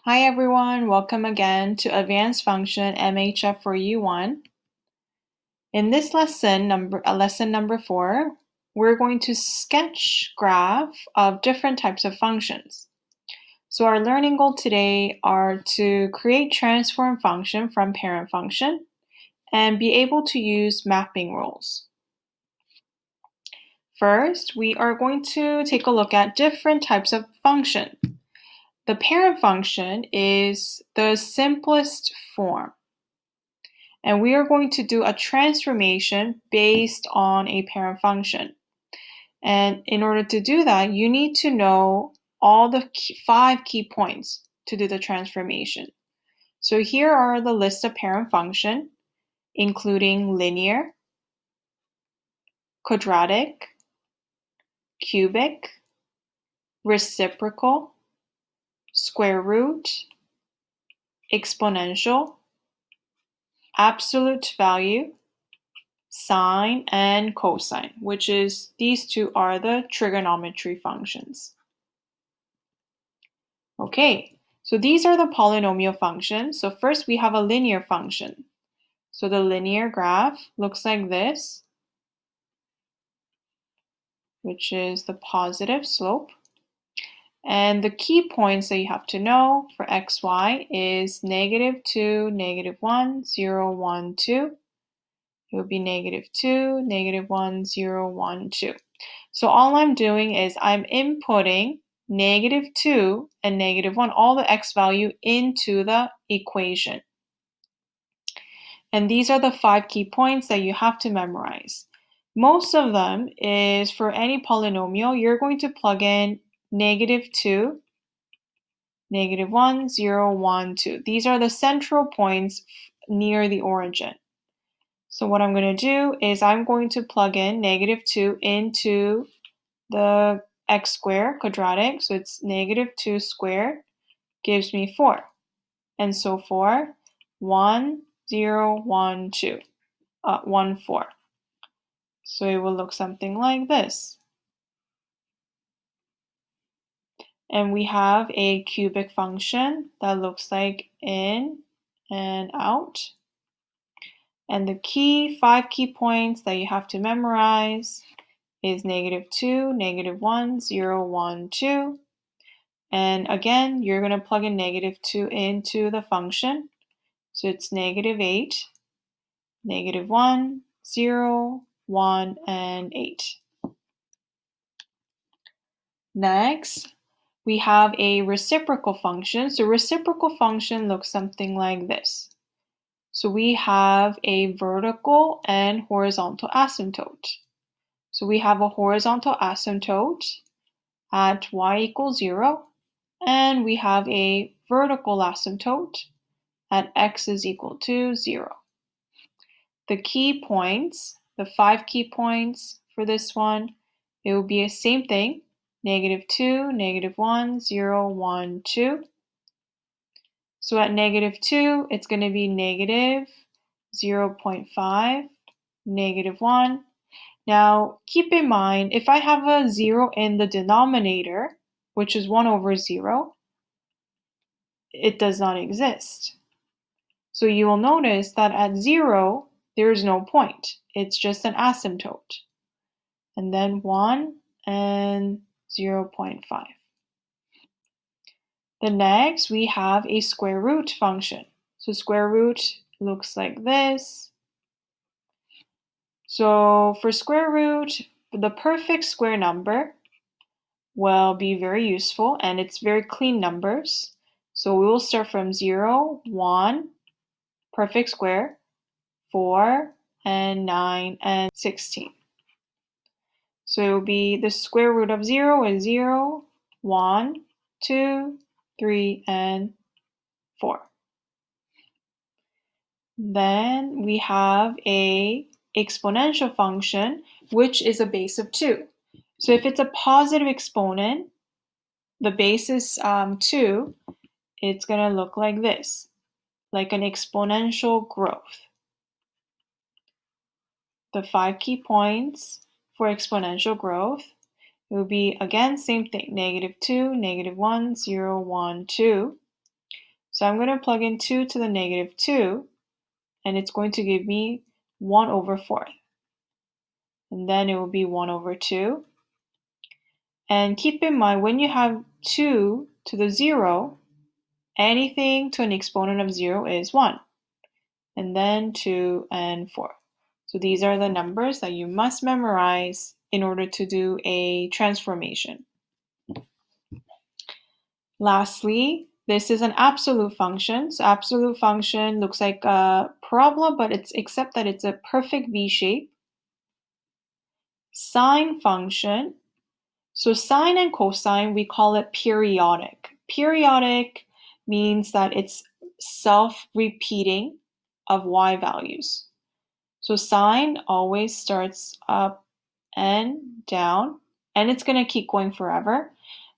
Hi everyone, welcome again to Advanced Function MHF4U 1. In this lesson number 4, we're going to sketch graph of different types of functions. So our learning goal today are to create transform function from parent function and be able to use mapping rules. First, we are going to take a look at different types of function. The parent function is the simplest form. And we are going to do a transformation based on a parent function. And in order to do that, you need to know all the 5 key points to do the transformation. So here are the list of parent function, including linear, quadratic, cubic, reciprocal, square root, exponential, absolute value, sine, and cosine, which is these two are the trigonometry functions. Okay, so these are the polynomial functions. So first we have a linear function. So the linear graph looks like this, which is the positive slope. And the key points that you have to know for xy is -2, -1, 0, 1, 2. It would be -2, -1, 0, 1, 2. So all I'm doing is I'm inputting -2 and -1, all the x value into the equation. And these are the 5 key points that you have to memorize. Most of them is for any polynomial, you're going to plug in -2, -1, 0, 1, 2. These are the central points near the origin. So what I'm going to do is I'm going to plug in -2 into the x squared quadratic. So it's -2 squared gives me 4. And so for 1, 0, 1, 2, 1, 4. So it will look something like this. And we have a cubic function that looks like in and out. And the 5 key points that you have to memorize is -2, -1, 0, 1, 2. And again, you're going to plug in -2 into the function. So it's -8, -1, 0, 1, and 8. Next, we have a reciprocal function. So reciprocal function looks something like this. So we have a vertical and horizontal asymptote. So we have a horizontal asymptote at y equals 0, and we have a vertical asymptote at x is equal to 0. The key points, the 5 key points for this one, it will be the same thing, -2, -1, 0, 1, 2. So at -2, it's going to be -0.5, -1. Now, keep in mind, if I have a 0 in the denominator, which is 1 over 0, it does not exist. So you will notice that at 0, there is no point. It's just an asymptote. And then 1 and 0.5. The next, we have a square root function. So square root looks like this. So for square root, the perfect square number will be very useful, and it's very clean numbers. So we will start from 0, 1, perfect square, 4, and 9, and 16. So it will be the square root of 0 is 0, 1, 2, 3, and 4. Then we have a exponential function, which is a base of 2. So if it's a positive exponent, the base is 2, it's going to look like this, like an exponential growth. The 5 key points for exponential growth, it will be, again, same thing, -2, -1, 0, 1, 2. So I'm going to plug in 2 to the negative 2, and it's going to give me 1 over 4. And then it will be 1 over 2. And keep in mind, when you have 2 to the 0, anything to an exponent of 0 is 1. And then 2 and 4. So these are the numbers that you must memorize in order to do a transformation. Lastly, this is an absolute function. So absolute function looks like a parabola, but except that it's a perfect V shape. Sine function. So sine and cosine, we call it periodic. Periodic means that it's self-repeating of y values. So sine always starts up and down, and it's going to keep going forever.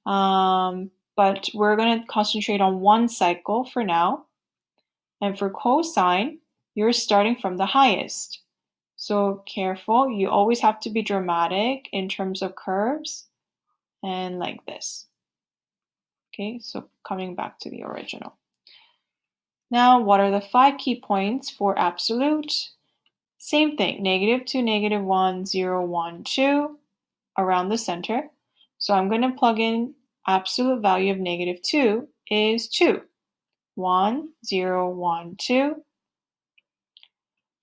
But we're going to concentrate on one cycle for now. And for cosine, you're starting from the highest. So careful, you always have to be dramatic in terms of curves, and like this. Okay, so coming back to the original. Now, what are the 5 key points for absolute? Same thing, negative 2, negative 1, 0, 1, 2 around the center. So I'm going to plug in absolute value of negative 2 is 2. 1, 0, 1, 2.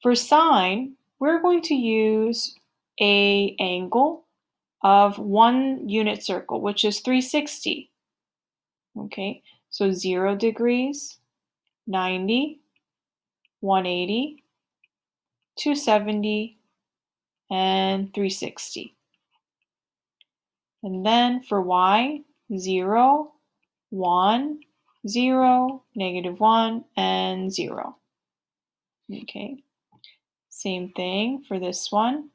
For sine, we're going to use an angle of 1 unit circle, which is 360. Okay, so 0 degrees, 90, 180, 270, and 360. And then for y, 0, 1, 0, negative 1, and 0. Okay, same thing for this one,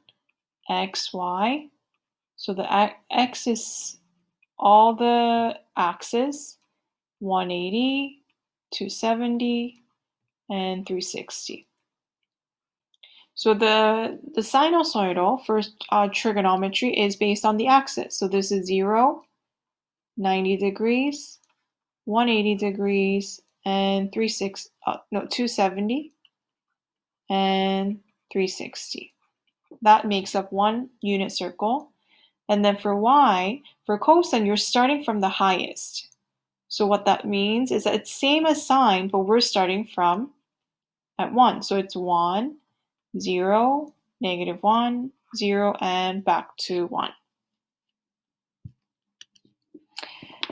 x, y. So the x is all the axes, 180, 270, and 360. So the sinusoidal for trigonometry is based on the axis. So this is 0, 90 degrees, 180 degrees, and 270, and 360. That makes up 1 unit circle. And then for y, for cosine, you're starting from the highest. So what that means is that it's same as sine, but we're starting from at 1. So it's 1, 0, negative 1, 0, and back to 1.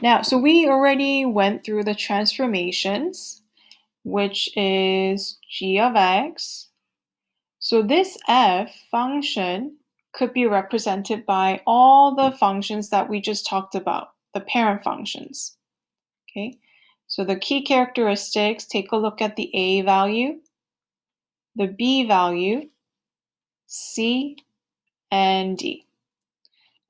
Now, so we already went through the transformations, which is g of x. So this f function could be represented by all the functions that we just talked about, the parent functions. Okay, so the key characteristics, take a look at the a value, the b value, c, and d.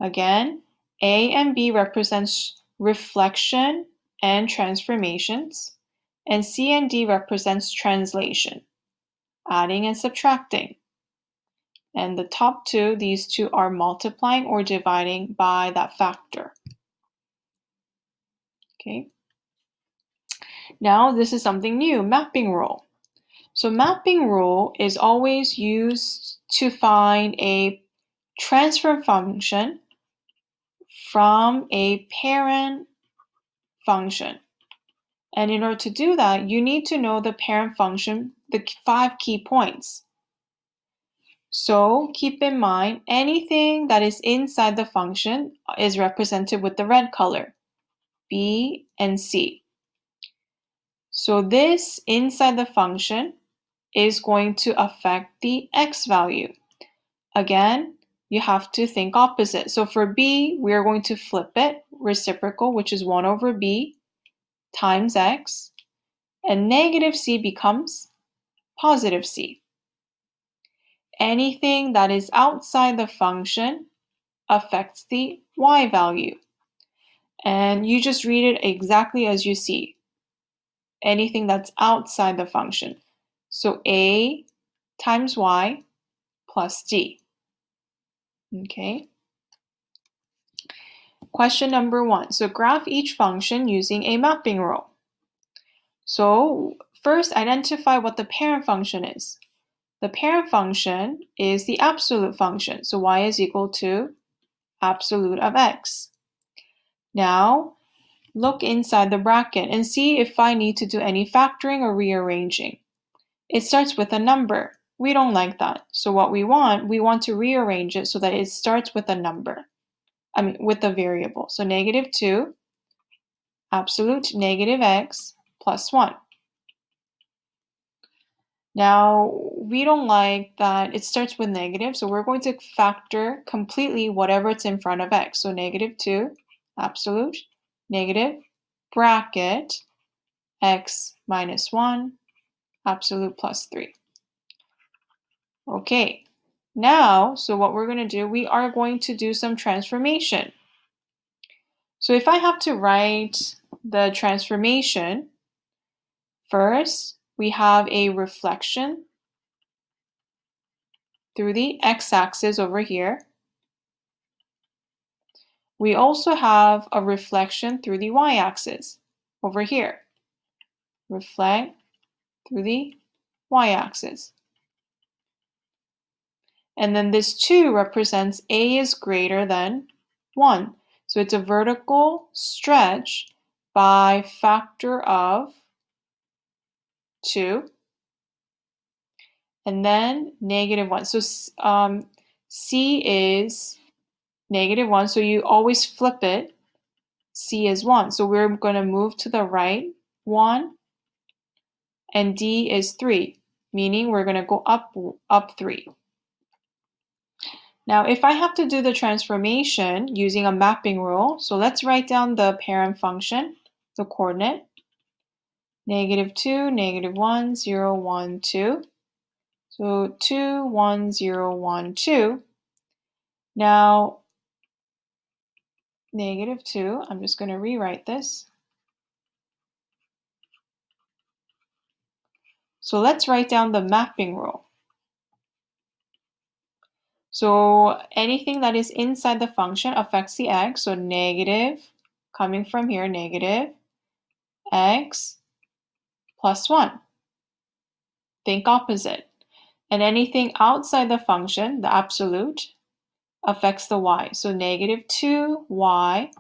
Again, a and b represents reflection and transformations, and c and d represents translation, adding and subtracting. And the top two, these two are multiplying or dividing by that factor. Okay. Now this is something new, mapping rule. So mapping rule is always used to find a transfer function from a parent function. And in order to do that, you need to know the parent function, the 5 key points. So keep in mind, anything that is inside the function is represented with the red color, b and c. So this inside the function is going to affect the x value. Again, you have to think opposite. So for b, we are going to flip it, reciprocal, which is 1 over b times x, and negative c becomes positive c. Anything that is outside the function affects the y value. And you just read it exactly as you see. Anything that's outside the function. So a times y plus d. Okay. Question number 1. So graph each function using a mapping rule. So first, identify what the parent function is. The parent function is the absolute function. So y is equal to absolute of x. Now, look inside the bracket and see if I need to do any factoring or rearranging. It starts with a number. We don't like that. So what we want to rearrange it so that it starts with a number. With a variable. So -2, absolute negative x plus 1. Now, we don't like that it starts with negative, so we're going to factor completely whatever it's in front of x. So -2, absolute, negative, bracket, x minus 1, absolute plus 3. Okay, now, so what we're going to do, we are going to do some transformation. So if I have to write the transformation, first, we have a reflection through the x-axis over here. We also have a reflection through the y-axis over here. Reflect through the y-axis. And then this 2 represents a is greater than 1. So it's a vertical stretch by factor of 2. And then -1. So C is -1, so you always flip it. C is 1. So we're going to move to the right 1, and D is 3, meaning we're going to go up 3. Now, if I have to do the transformation using a mapping rule, so let's write down the parent function, the coordinate, -2, -1, 0, 1, 2. So 2, 1, 0, 1, 2. Now, -2, I'm just going to rewrite this. So let's write down the mapping rule. So anything that is inside the function affects the x. So negative, coming from here, negative x plus 1. Think opposite. And anything outside the function, the absolute, affects the y. So -2y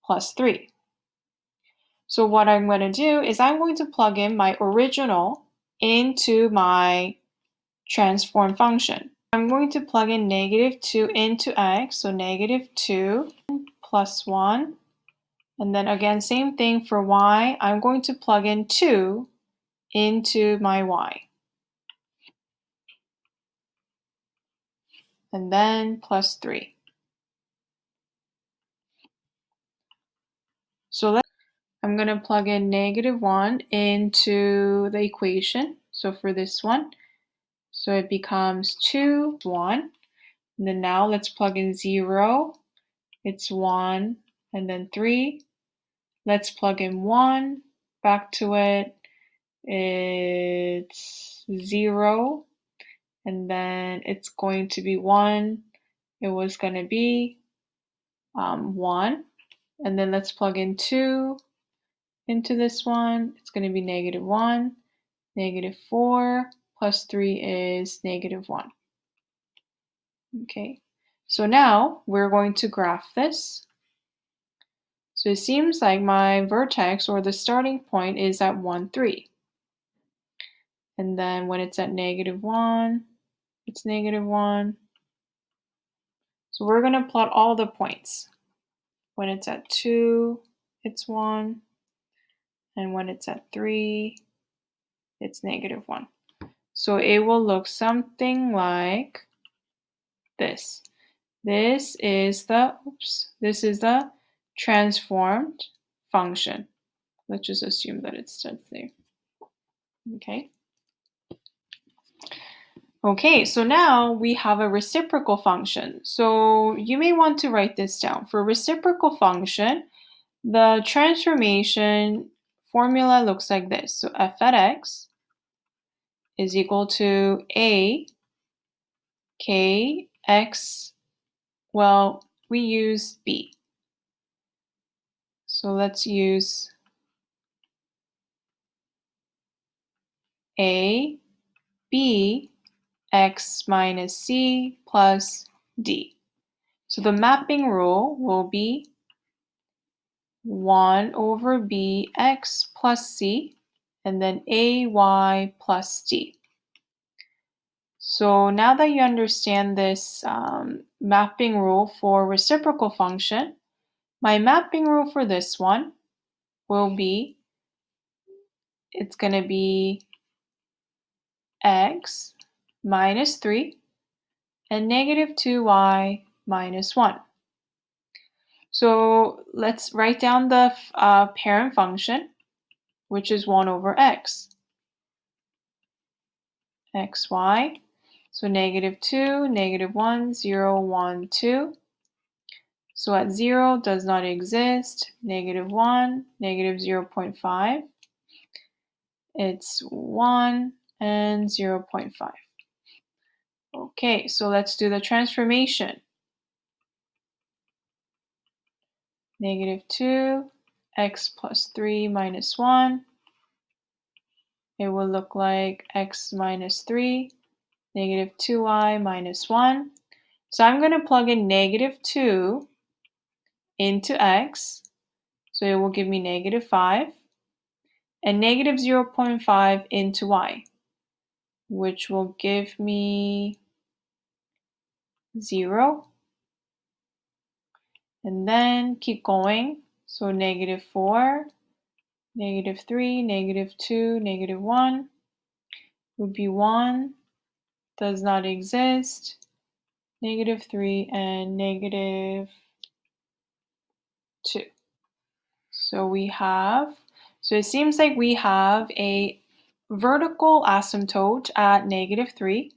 plus 3. So what I'm going to do is I'm going to plug in my original into my transform function. I'm going to plug in -2 into x, so -2 plus 1. And then again, same thing for y. I'm going to plug in 2 into my y. And then plus 3. So I'm going to plug in -1 into the equation. So for this one, so it becomes 2, 1. And then now let's plug in 0. It's 1, and then 3. Let's plug in 1. Back to it. It's 0. And then it's going to be 1. It was going to be 1. And then let's plug in 2 into this one. It's going to be -1. -4 plus 3 is -1. Okay, so now we're going to graph this. So it seems like my vertex or the starting point is at 1, 3. And then when it's at -1, it's -1. So we're going to plot all the points. When it's at 2, it's 1. And when it's at 3, it's -1. So it will look something like this. This is the transformed function. Let's just assume that it starts there. Okay. Okay, so now we have a reciprocal function. So you may want to write this down. For reciprocal function, the transformation formula looks like this. So f at x is equal to a k x, well, we use b. So let's use A, B, x minus c plus d. So the mapping rule will be 1 over bx plus c, and then ay plus d. So now that you understand this mapping rule for reciprocal function, my mapping rule for this one will be, it's going to be x minus 3 and negative 2y minus 1. So let's write down the parent function, which is 1 over x. xy, so negative 2, negative 1, 0, 1, 2. So at 0 does not exist, negative 1, negative 0.5. It's 1 and 0.5. Okay, so let's do the transformation. Negative 2, x plus 3 minus 1. It will look like x minus 3, negative 2y minus 1. So I'm going to plug in negative 2 into x. So it will give me negative 5. And negative 0.5 into y, which will give me 0. And then keep going. So negative 4, negative 3, negative 2, negative 1 would be 1, does not exist, negative 3, and negative 2. So it seems like we have a vertical asymptote at negative 3.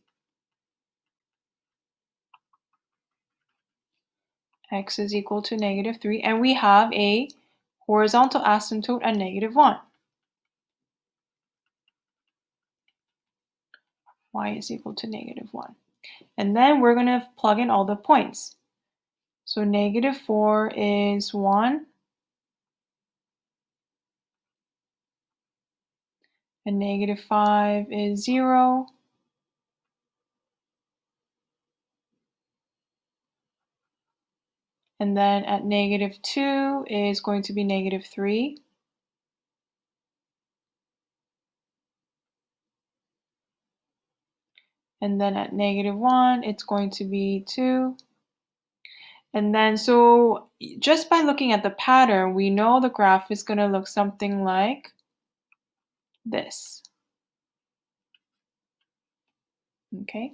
X is equal to negative 3, and we have a horizontal asymptote at negative 1. Y is equal to negative 1. And then we're going to plug in all the points. So negative 4 is 1, and negative 5 is 0, and then at negative 2 is going to be negative 3, and then at negative 1 it's going to be 2. And then so just by looking at the pattern, we know the graph is going to look something like this. Okay.